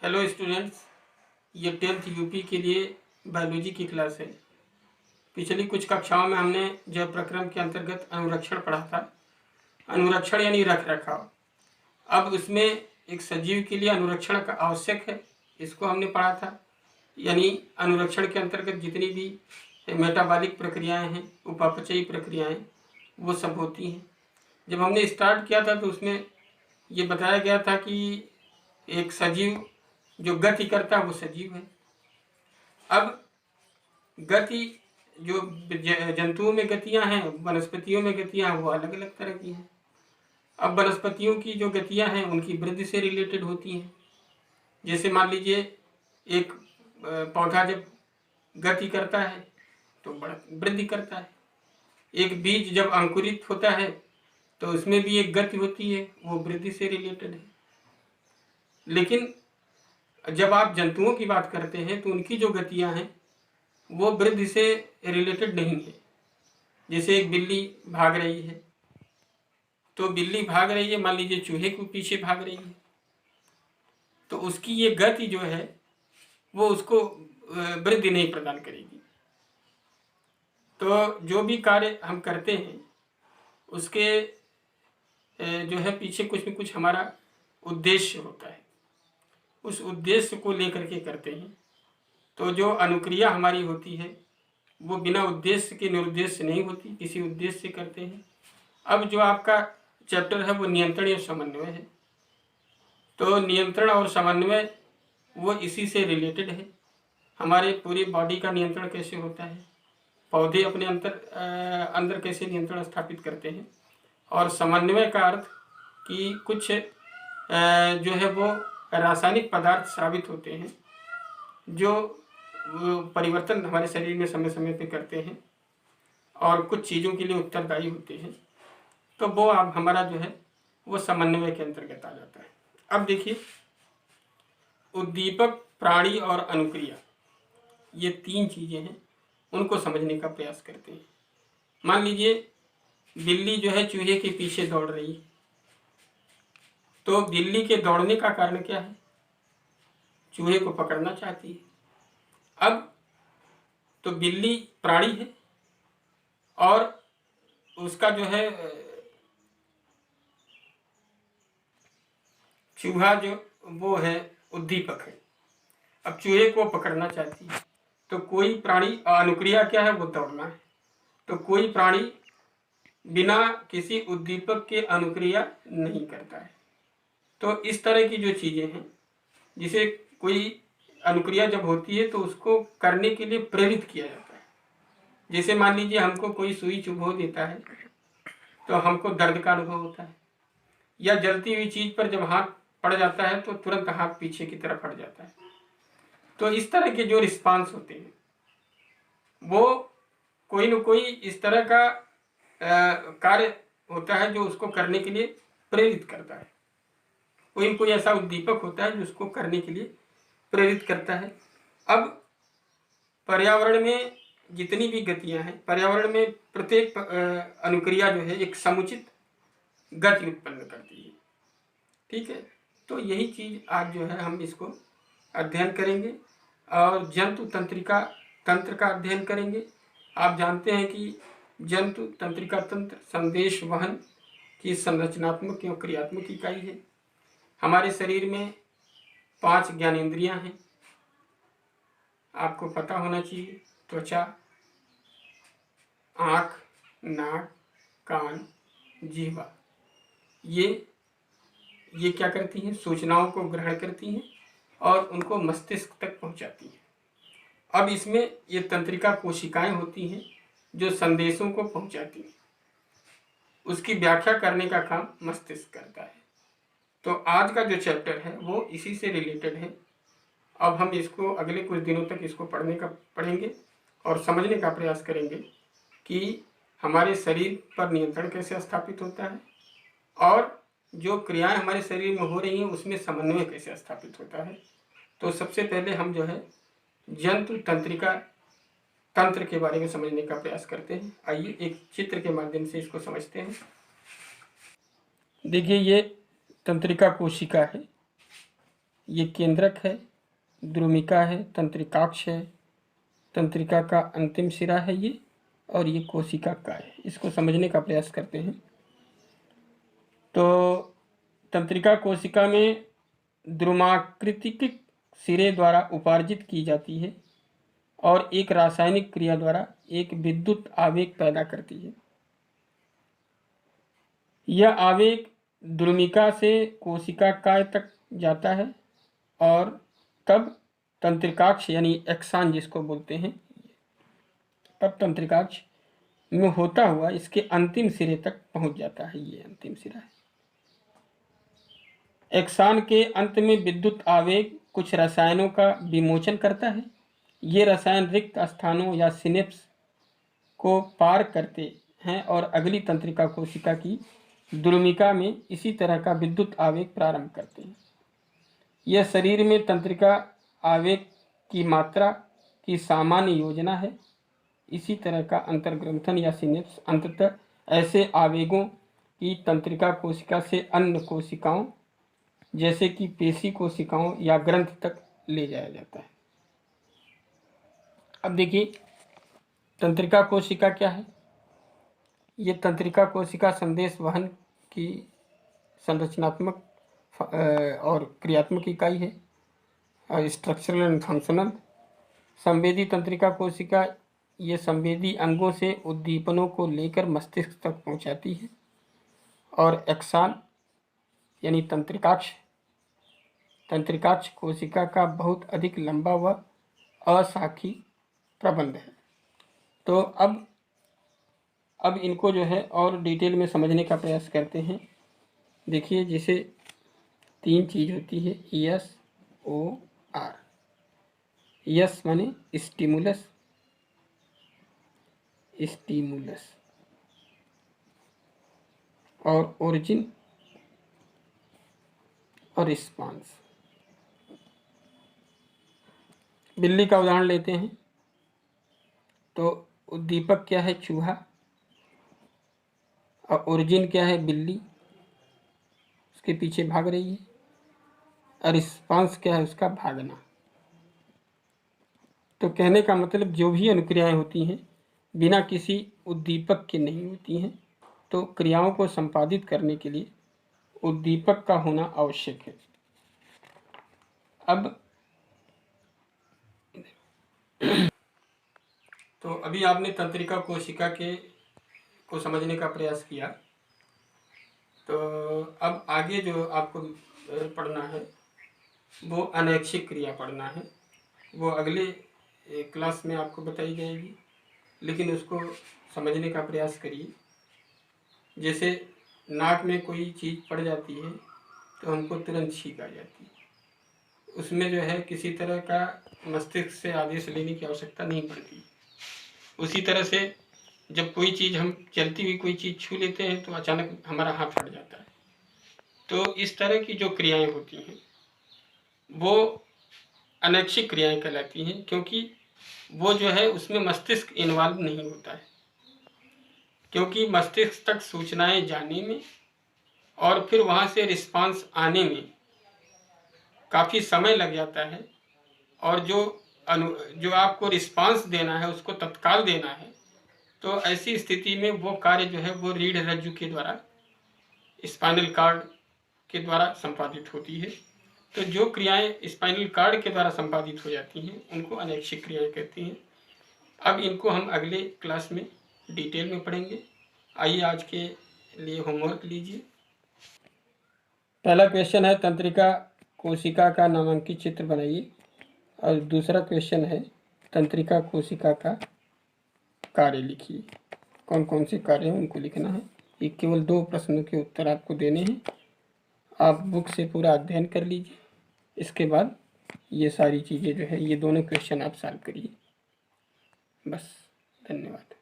Hello students, ये 10th UP के लिए बायोलॉजी की क्लास है। पिछली कुछ कक्षाओं में हमने जैव प्रक्रम के अंतर्गत अनुरक्षण पढ़ा था। अनुरक्षण यानी रख रखाव। अब उसमें एक सजीव के लिए अनुरक्षण का आवश्यक है, इसको हमने पढ़ा था। यानी अनुरक्षण के अंतर्गत जितनी भी मेटाबॉलिक प्रक्रियाएं हैं, उपापचयी प्रक्रियाएं, वो सब होती हैं। जब हमने स्टार्ट किया था तो उसमें ये बताया गया था कि एक सजीव जो गति करता है वो सजीव है। अब गति जो जंतुओं में गतियां हैं, वनस्पतियों में गतियां हैं, वो अलग अलग तरह की हैं। अब वनस्पतियों की जो गतियां हैं उनकी वृद्धि से रिलेटेड होती हैं। जैसे मान लीजिए एक पौधा जब गति करता है तो बड़ा वृद्धि करता है। एक बीज जब अंकुरित होता है तो उसमें भी एक गति होती है, वो वृद्धि से रिलेटेड है। लेकिन जब आप जंतुओं की बात करते हैं तो उनकी जो गतियां हैं वो वृद्धि से रिलेटेड नहीं है। जैसे एक बिल्ली भाग रही है, तो बिल्ली भाग रही है, मान लीजिए चूहे को पीछे भाग रही है, तो उसकी ये गति जो है वो उसको वृद्धि नहीं प्रदान करेगी। तो जो भी कार्य हम करते हैं उसके जो है पीछे कुछ न कुछ हमारा उद्देश्य होता है, उस उद्देश्य को लेकर के करते हैं। तो जो अनुक्रिया हमारी होती है वो बिना उद्देश्य के निरुद्देश्य नहीं होती, किसी उद्देश्य से करते हैं। अब जो आपका चैप्टर है वो नियंत्रण या समन्वय है। तो नियंत्रण और समन्वय वो इसी से रिलेटेड है। हमारे पूरी बॉडी का नियंत्रण कैसे होता है, पौधे अपने अंदर कैसे नियंत्रण स्थापित करते हैं, और समन्वय का अर्थ कि कुछ जो है वो रासायनिक पदार्थ साबित होते हैं जो परिवर्तन हमारे शरीर में समय समय पे करते हैं और कुछ चीज़ों के लिए उत्तरदायी होते हैं। तो वो अब हमारा जो है वो समन्वय के अंतर्गत आ जाता है। अब देखिए, उद्दीपक, प्राणी और अनुक्रिया, ये तीन चीज़ें हैं, उनको समझने का प्रयास करते हैं। मान लीजिए बिल्ली जो है चूहे के पीछे दौड़ रही है, तो बिल्ली के दौड़ने का कारण क्या है? चूहे को पकड़ना चाहती है। अब तो बिल्ली प्राणी है और उसका जो है चूहा जो वो है उद्दीपक है। अब चूहे को पकड़ना चाहती है, तो कोई प्राणी, अनुक्रिया क्या है? वो दौड़ना है। तो कोई प्राणी बिना किसी उद्दीपक के अनुक्रिया नहीं करता है। तो इस तरह की जो चीज़ें हैं, जिसे कोई अनुक्रिया जब होती है तो उसको करने के लिए प्रेरित किया जाता है। जैसे मान लीजिए हमको कोई सुई चुभो देता है तो हमको दर्द का अनुभव होता है, या जलती हुई चीज़ पर जब हाथ पड़ जाता है तो तुरंत हाथ पीछे की तरफ हट जाता है। तो इस तरह के जो रिस्पांस होते हैं वो कोई न कोई इस तरह का कार्य होता है जो उसको करने के लिए प्रेरित करता है। कोई ऐसा उद्दीपक होता है जो उसको करने के लिए प्रेरित करता है। अब पर्यावरण में जितनी भी गतियां हैं, पर्यावरण में प्रत्येक अनुक्रिया जो है एक समुचित गति उत्पन्न करती है। ठीक है, तो यही चीज़ आज जो है हम इसको अध्ययन करेंगे और जंतु तंत्रिका तंत्र का अध्ययन करेंगे। आप जानते हैं कि जंतु तंत्रिका तंत्र संदेश वहन की संरचनात्मक एवं क्रियात्मक इकाई है। हमारे शरीर में 5 ज्ञानेंद्रियां हैं, आपको पता होना चाहिए। त्वचा, आँख, नाक, कान, जीवा, ये क्या करती हैं? सूचनाओं को ग्रहण करती हैं और उनको मस्तिष्क तक पहुंचाती हैं। अब इसमें ये तंत्रिका कोशिकाएं होती हैं जो संदेशों को पहुंचाती हैं, उसकी व्याख्या करने का काम मस्तिष्क करता है। तो आज का जो चैप्टर है वो इसी से रिलेटेड है। अब हम इसको अगले कुछ दिनों तक इसको पढ़ेंगे और समझने का प्रयास करेंगे कि हमारे शरीर पर नियंत्रण कैसे स्थापित होता है और जो क्रियाएं हमारे शरीर में हो रही हैं उसमें समन्वय कैसे स्थापित होता है। तो सबसे पहले हम जो है जंतु तंत्रिका तंत्र के बारे में समझने का प्रयास करते हैं। आइए एक चित्र के माध्यम से इसको समझते हैं। देखिए, ये तंत्रिका कोशिका है ये केंद्रक है, द्रुमिका है, तंत्रिकाक्ष है, तंत्रिका का अंतिम सिरा है ये, और ये कोशिका काय है। इसको समझने का प्रयास करते हैं। तो तंत्रिका कोशिका में द्रुमाकृतिक सिरे द्वारा उपार्जित की जाती है और एक रासायनिक क्रिया द्वारा एक विद्युत आवेग पैदा करती है। यह आवेग द्रुमिका से कोशिका काय तक जाता है और तब तंत्रिकाक्ष यानी एक्सान जिसको बोलते हैं, तब तंत्रिकाक्ष में होता हुआ इसके अंतिम सिरे तक पहुंच जाता है। ये अंतिम सिरा है। एक्सान के अंत में विद्युत आवेग कुछ रसायनों का विमोचन करता है। ये रसायन रिक्त स्थानों या सिनेप्स को पार करते हैं और अगली तंत्रिका कोशिका की द्रुमिका में इसी तरह का विद्युत आवेग प्रारंभ करते हैं। यह शरीर में तंत्रिका आवेग की मात्रा की सामान्य योजना है। इसी तरह का अंतर्ग्रंथन या सिनेप्स अंततः ऐसे आवेगों की तंत्रिका कोशिका से अन्य कोशिकाओं जैसे कि पेशी कोशिकाओं या ग्रंथ तक ले जाया जाता है। अब देखिए तंत्रिका कोशिका क्या है। ये तंत्रिका कोशिका संदेश वहन की संरचनात्मक और क्रियात्मक इकाई है और स्ट्रक्चरल एंड फंक्शनल। संवेदी तंत्रिका कोशिका ये संवेदी अंगों से उद्दीपनों को लेकर मस्तिष्क तक पहुंचाती है। और एक्सान यानी तंत्रिकाक्ष कोशिका का बहुत अधिक लंबा व अशाखी प्रबंध है। तो अब इनको जो है और डिटेल में समझने का प्रयास करते हैं। देखिए जैसे 3 चीज़ होती है, SOR। यस माने स्टिमुलस और ओरिजिन और रिस्पांस। बिल्ली का उदाहरण लेते हैं तो उद्दीपक क्या है, चूहा, और ओरिजिन क्या है, बिल्ली उसके पीछे भाग रही है, और रिस्पांस क्या है, उसका भागना। तो कहने का मतलब जो भी अनुक्रियाएं होती हैं बिना किसी उद्दीपक के नहीं होती हैं। तो क्रियाओं को संपादित करने के लिए उद्दीपक का होना आवश्यक है। अब तो अभी आपने तंत्रिका कोशिका को समझने का प्रयास किया। तो अब आगे जो आपको पढ़ना है वो अनैच्छिक क्रिया पढ़ना है। वो अगले क्लास में आपको बताई जाएगी, लेकिन उसको समझने का प्रयास करिए। जैसे नाक में कोई चीज़ पड़ जाती है तो हमको तुरंत छींक आ जाती है। उसमें जो है किसी तरह का मस्तिष्क से आदेश लेने की आवश्यकता नहीं पड़ती। उसी तरह से जब कोई चीज़ हम चलती हुई कोई चीज़ छू लेते हैं तो अचानक हमारा हाथ हट जाता है। तो इस तरह की जो क्रियाएं होती हैं वो अनैच्छिक क्रियाएं कहलाती हैं, क्योंकि वो जो है उसमें मस्तिष्क इन्वॉल्व नहीं होता है। क्योंकि मस्तिष्क तक सूचनाएं जाने में और फिर वहाँ से रिस्पांस आने में काफ़ी समय लग जाता है, और जो आपको रिस्पांस देना है उसको तत्काल देना है। तो ऐसी स्थिति में वो कार्य जो है वो रीढ़ रज्जु के द्वारा, स्पाइनल कार्ड के द्वारा संपादित होती है। तो जो क्रियाएं स्पाइनल कार्ड के द्वारा संपादित हो जाती हैं उनको अनैच्छिक क्रियाएं कहती हैं। अब इनको हम अगले क्लास में डिटेल में पढ़ेंगे। आइए आज के लिए होमवर्क लीजिए। पहला क्वेश्चन है तंत्रिका कोशिका का नामांकित चित्र बनाइए, और दूसरा क्वेश्चन है तंत्रिका कोशिका का कार्य लिखिए। कौन कौन से कार्य हैं उनको लिखना है। ये केवल 2 प्रश्नों के उत्तर आपको देने हैं। आप बुक से पूरा अध्ययन कर लीजिए। इसके बाद ये सारी चीज़ें जो है ये दोनों क्वेश्चन आप सॉल्व करिए। बस, धन्यवाद।